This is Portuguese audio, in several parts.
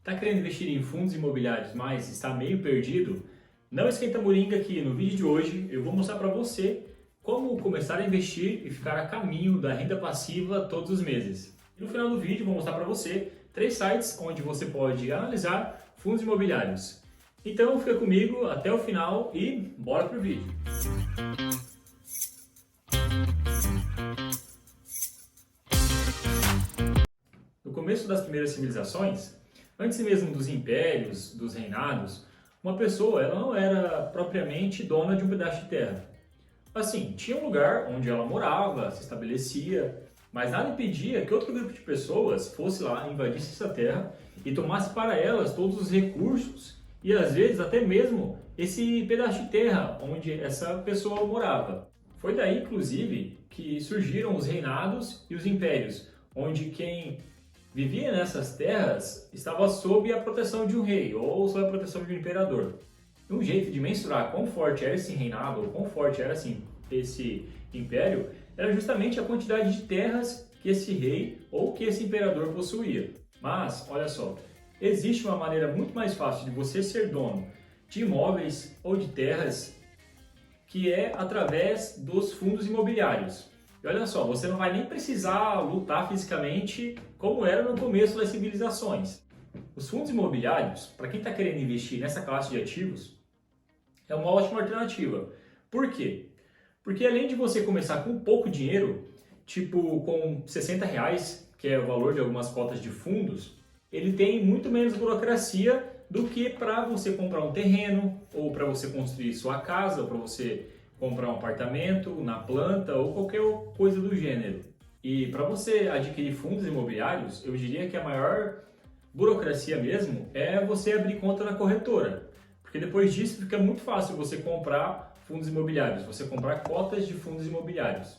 Está querendo investir em fundos imobiliários, mas está meio perdido? Não esquenta a moringa que no vídeo de hoje eu vou mostrar para você como começar a investir e ficar a caminho da renda passiva todos os meses. E no final do vídeo eu vou mostrar para você 3 sites onde você pode analisar fundos imobiliários. Então fica comigo até o final e bora pro vídeo. No começo das primeiras civilizações, antes mesmo dos impérios, dos reinados, uma pessoa ela não era propriamente dona de um pedaço de terra. Assim, tinha um lugar onde ela morava, se estabelecia, mas nada impedia que outro grupo de pessoas fosse lá, invadisse essa terra e tomasse para elas todos os recursos e às vezes até mesmo esse pedaço de terra onde essa pessoa morava. Foi daí, inclusive, que surgiram os reinados e os impérios, onde quem vivia nessas terras estava sob a proteção de um rei ou sob a proteção de um imperador. E um jeito de mensurar quão forte era esse reinado ou quão forte era assim, esse império era justamente a quantidade de terras que esse rei ou que esse imperador possuía. Mas, olha só, existe uma maneira muito mais fácil de você ser dono de imóveis ou de terras, que é através dos fundos imobiliários. E olha só, você não vai nem precisar lutar fisicamente como era no começo das civilizações. Os fundos imobiliários, para quem está querendo investir nessa classe de ativos, é uma ótima alternativa. Por quê? Porque além de você começar com pouco dinheiro, tipo com R$ 60, que é o valor de algumas cotas de fundos, ele tem muito menos burocracia do que para você comprar um terreno, ou para você construir sua casa, ou para você comprar um apartamento na planta ou qualquer coisa do gênero. E para você adquirir fundos imobiliários, eu diria que a maior burocracia mesmo é você abrir conta na corretora, porque depois disso fica muito fácil você comprar fundos imobiliários, você comprar cotas de fundos imobiliários.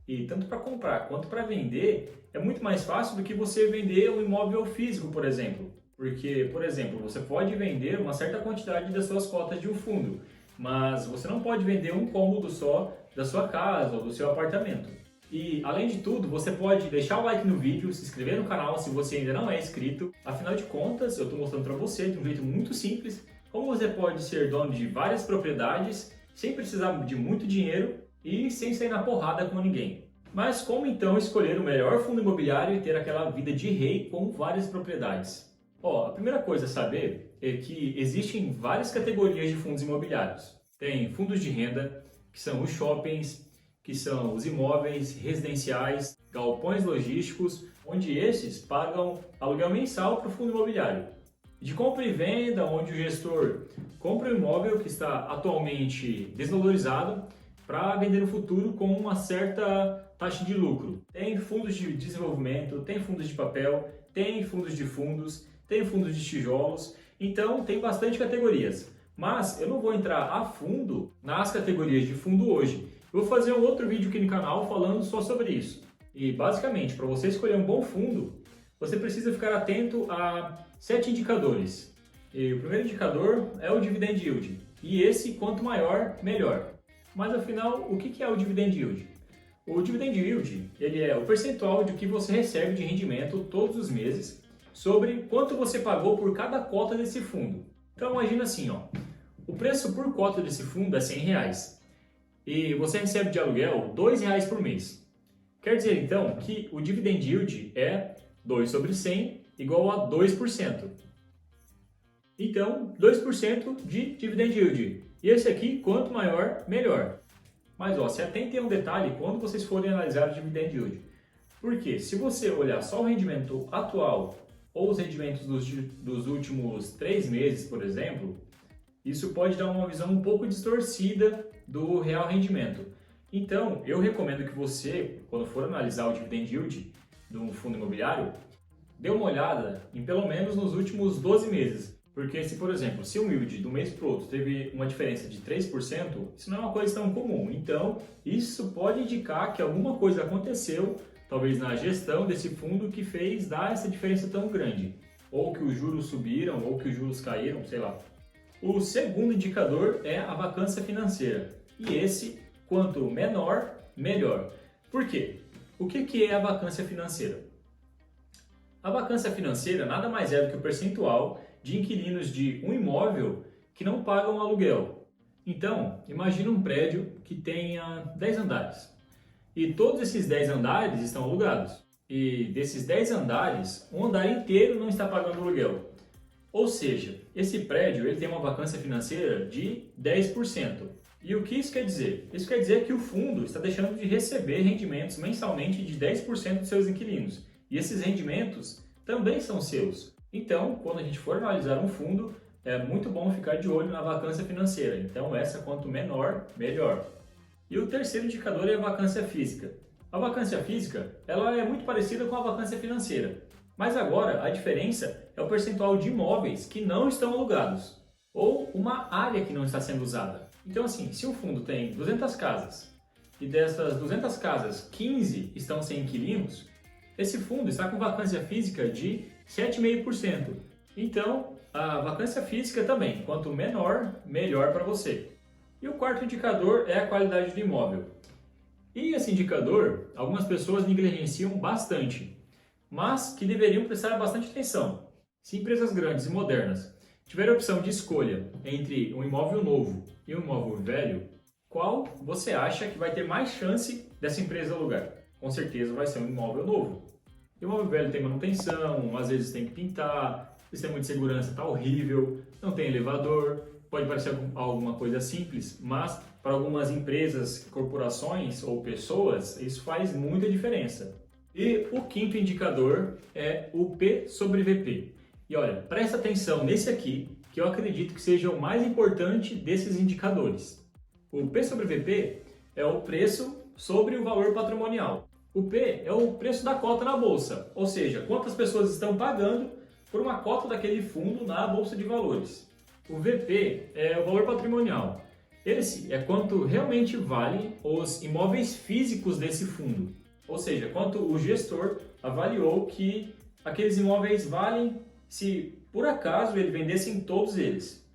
E tanto para comprar quanto para vender é muito mais fácil do que você vender um imóvel físico, por exemplo. Porque, por exemplo, você pode vender uma certa quantidade das suas cotas de um fundo, mas você não pode vender um cômodo só da sua casa ou do seu apartamento. E, além de tudo, você pode deixar o like no vídeo, se inscrever no canal se você ainda não é inscrito. Afinal de contas, eu estou mostrando para você, de um jeito muito simples, como você pode ser dono de várias propriedades sem precisar de muito dinheiro e sem sair na porrada com ninguém. Mas como então escolher o melhor fundo imobiliário e ter aquela vida de rei com várias propriedades? A primeira coisa a saber é que existem várias categorias de fundos imobiliários. Tem fundos de renda, que são os shoppings, que são os imóveis residenciais, galpões logísticos, onde esses pagam aluguel mensal para o fundo imobiliário. De compra e venda, onde o gestor compra um imóvel que está atualmente desvalorizado para vender no futuro com uma certa taxa de lucro. Tem fundos de desenvolvimento, tem fundos de papel, tem fundos de fundos, tem fundos de tijolos, então tem bastante categorias. Mas eu não vou entrar a fundo nas categorias de fundo hoje. Eu vou fazer um outro vídeo aqui no canal falando só sobre isso. E basicamente, para você escolher um bom fundo, você precisa ficar atento a 7 indicadores. E o primeiro indicador é o dividend yield. E esse, quanto maior, melhor. Mas afinal, o que é o dividend yield? O dividend yield ele é o percentual de que você recebe de rendimento todos os meses sobre quanto você pagou por cada cota desse fundo. Então imagina assim, o preço por cota desse fundo é R$ 100 e você recebe de aluguel R$ 2 por mês. Quer dizer então que o dividend yield é 2 sobre 100 igual a 2%. Então 2% de dividend yield. E esse aqui, quanto maior, melhor. Mas se atentem a um detalhe quando vocês forem analisar o dividend yield. Porque se você olhar só o rendimento atual ou os rendimentos dos últimos 3 meses, por exemplo, isso pode dar uma visão um pouco distorcida do real rendimento. Então, eu recomendo que você, quando for analisar o dividend yield de um fundo imobiliário, dê uma olhada em pelo menos nos últimos 12 meses. Porque se, por exemplo, se o yield do mês para o outro teve uma diferença de 3%, isso não é uma coisa tão comum. Então, isso pode indicar que alguma coisa aconteceu talvez na gestão desse fundo que fez dar essa diferença tão grande. Ou que os juros subiram, ou que os juros caíram, sei lá. O segundo indicador é a vacância financeira. E esse, quanto menor, melhor. Por quê? O que é a vacância financeira? A vacância financeira nada mais é do que o percentual de inquilinos de um imóvel que não pagam aluguel. Então, imagine um prédio que tenha 10 andares e todos esses 10 andares estão alugados. E desses 10 andares, um andar inteiro não está pagando aluguel. Ou seja, esse prédio ele tem uma vacância financeira de 10%. E o que isso quer dizer? Isso quer dizer que o fundo está deixando de receber rendimentos mensalmente de 10% dos seus inquilinos. E esses rendimentos também são seus. Então, quando a gente for analisar um fundo, é muito bom ficar de olho na vacância financeira. Então, essa quanto menor, melhor. E o terceiro indicador é a vacância física. A vacância física ela é muito parecida com a vacância financeira. Mas agora a diferença é o percentual de imóveis que não estão alugados ou uma área que não está sendo usada. Então assim, se um fundo tem 200 casas e dessas 200 casas 15 estão sem inquilinos, esse fundo está com vacância física de 7,5%. Então a vacância física também, quanto menor, melhor para você. E o quarto indicador é a qualidade do imóvel. E esse indicador, algumas pessoas negligenciam bastante, mas que deveriam prestar bastante atenção. Se empresas grandes e modernas tiverem a opção de escolha entre um imóvel novo e um imóvel velho, qual você acha que vai ter mais chance dessa empresa alugar? Com certeza vai ser um imóvel novo. O imóvel velho tem manutenção, às vezes tem que pintar, o sistema de segurança está horrível, não tem elevador, pode parecer alguma coisa simples, mas para algumas empresas, corporações ou pessoas, isso faz muita diferença. E o quinto indicador é o P sobre VP. E olha, presta atenção nesse aqui, que eu acredito que seja o mais importante desses indicadores. O P sobre VP é o preço sobre o valor patrimonial. O P é o preço da cota na bolsa, ou seja, quantas pessoas estão pagando por uma cota daquele fundo na bolsa de valores. O VP é o valor patrimonial. Esse é quanto realmente vale os imóveis físicos desse fundo. Ou seja, quanto o gestor avaliou que aqueles imóveis valem se por acaso ele vendesse todos eles.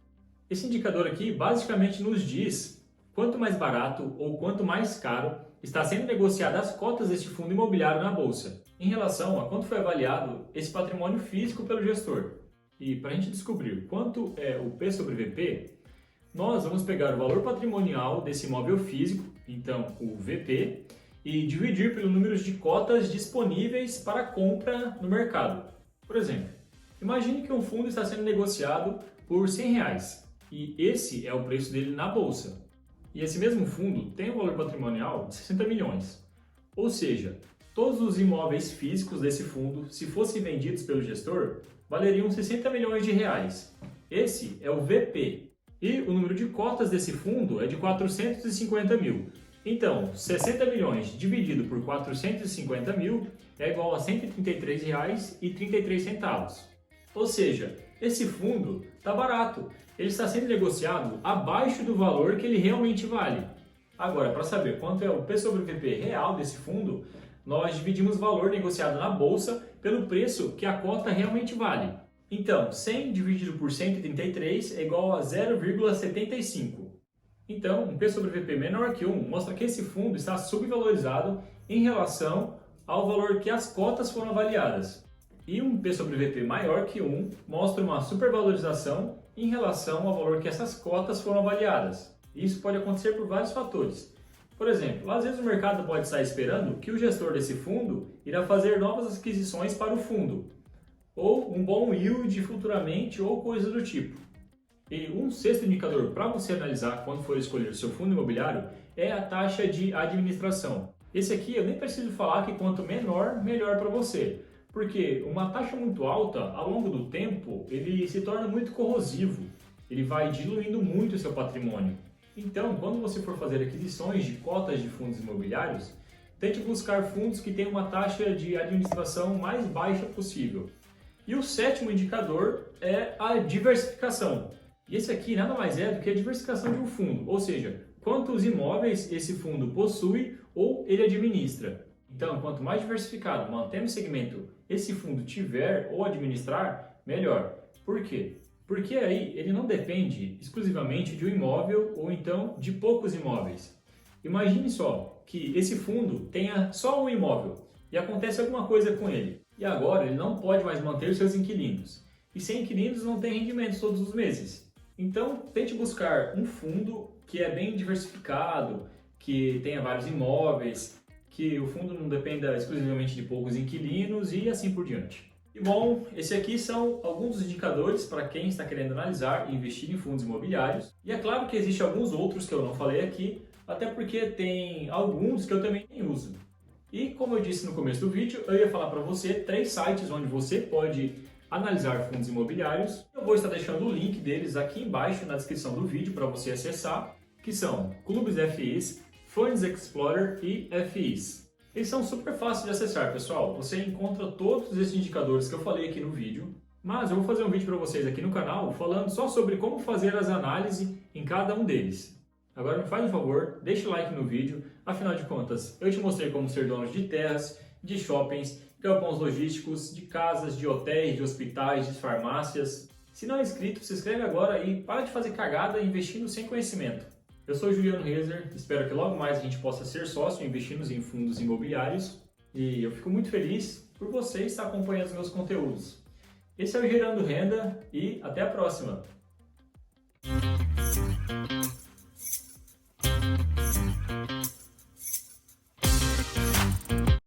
Esse indicador aqui basicamente nos diz quanto mais barato ou quanto mais caro está sendo negociada as cotas deste fundo imobiliário na bolsa, em relação a quanto foi avaliado esse patrimônio físico pelo gestor. E para a gente descobrir quanto é o P sobre VP, nós vamos pegar o valor patrimonial desse imóvel físico, então o VP, e dividir pelo número de cotas disponíveis para compra no mercado. Por exemplo, imagine que um fundo está sendo negociado por R$100 e esse é o preço dele na bolsa. E esse mesmo fundo tem um valor patrimonial de 60 milhões. Ou seja, todos os imóveis físicos desse fundo, se fossem vendidos pelo gestor, valeriam 60 milhões de reais. Esse é o VP. E o número de cotas desse fundo é de 450 mil. Então, 60 milhões dividido por 450 mil é igual a R$ 133,33. Ou seja, esse fundo está barato. Ele está sendo negociado abaixo do valor que ele realmente vale. Agora, para saber quanto é o P sobre VP real desse fundo, nós dividimos o valor negociado na bolsa pelo preço que a cota realmente vale. Então, 100 dividido por 133 é igual a 0,75. Então, um P sobre VP menor que 1 mostra que esse fundo está subvalorizado em relação ao valor que as cotas foram avaliadas. E um P sobre VP maior que 1 mostra uma supervalorização em relação ao valor que essas cotas foram avaliadas. Isso pode acontecer por vários fatores. Por exemplo, às vezes o mercado pode estar esperando que o gestor desse fundo irá fazer novas aquisições para o fundo, ou um bom yield futuramente, ou coisa do tipo. E um sexto indicador para você analisar quando for escolher o seu fundo imobiliário é a taxa de administração. Esse aqui eu nem preciso falar que quanto menor, melhor para você. Porque uma taxa muito alta, ao longo do tempo, ele se torna muito corrosivo. Ele vai diluindo muito o seu patrimônio. Então, quando você for fazer aquisições de cotas de fundos imobiliários, tente buscar fundos que tenham uma taxa de administração mais baixa possível. E o sétimo indicador é a diversificação. E esse aqui nada mais é do que a diversificação de um fundo, ou seja, quantos imóveis esse fundo possui ou ele administra. Então, quanto mais diversificado, mantendo o segmento, esse fundo tiver ou administrar, melhor. Por quê? Porque aí ele não depende exclusivamente de um imóvel ou então de poucos imóveis. Imagine só que esse fundo tenha só um imóvel e acontece alguma coisa com ele. E agora ele não pode mais manter os seus inquilinos. E sem inquilinos não tem rendimentos todos os meses. Então tente buscar um fundo que é bem diversificado, que tenha vários imóveis, que o fundo não dependa exclusivamente de poucos inquilinos e assim por diante. E bom, esses aqui são alguns dos indicadores para quem está querendo analisar e investir em fundos imobiliários. E é claro que existem alguns outros que eu não falei aqui, até porque tem alguns que eu também nem uso. E como eu disse no começo do vídeo, eu ia falar para você 3 sites onde você pode analisar fundos imobiliários. Eu vou estar deixando o link deles aqui embaixo na descrição do vídeo para você acessar, que são Clubes FIs, Funds Explorer e FIs. Eles são super fáceis de acessar, pessoal. Você encontra todos esses indicadores que eu falei aqui no vídeo, mas eu vou fazer um vídeo para vocês aqui no canal falando só sobre como fazer as análises em cada um deles. Agora me faz um favor, deixa o like no vídeo, afinal de contas, eu te mostrei como ser dono de terras, de shoppings, galpões logísticos, de casas, de hotéis, de hospitais, de farmácias. Se não é inscrito, se inscreve agora e para de fazer cagada investindo sem conhecimento. Eu sou o Juliano Rezer, espero que logo mais a gente possa ser sócio investindo em fundos imobiliários e eu fico muito feliz por você estar acompanhando os meus conteúdos. Esse é o Gerando Renda e até a próxima!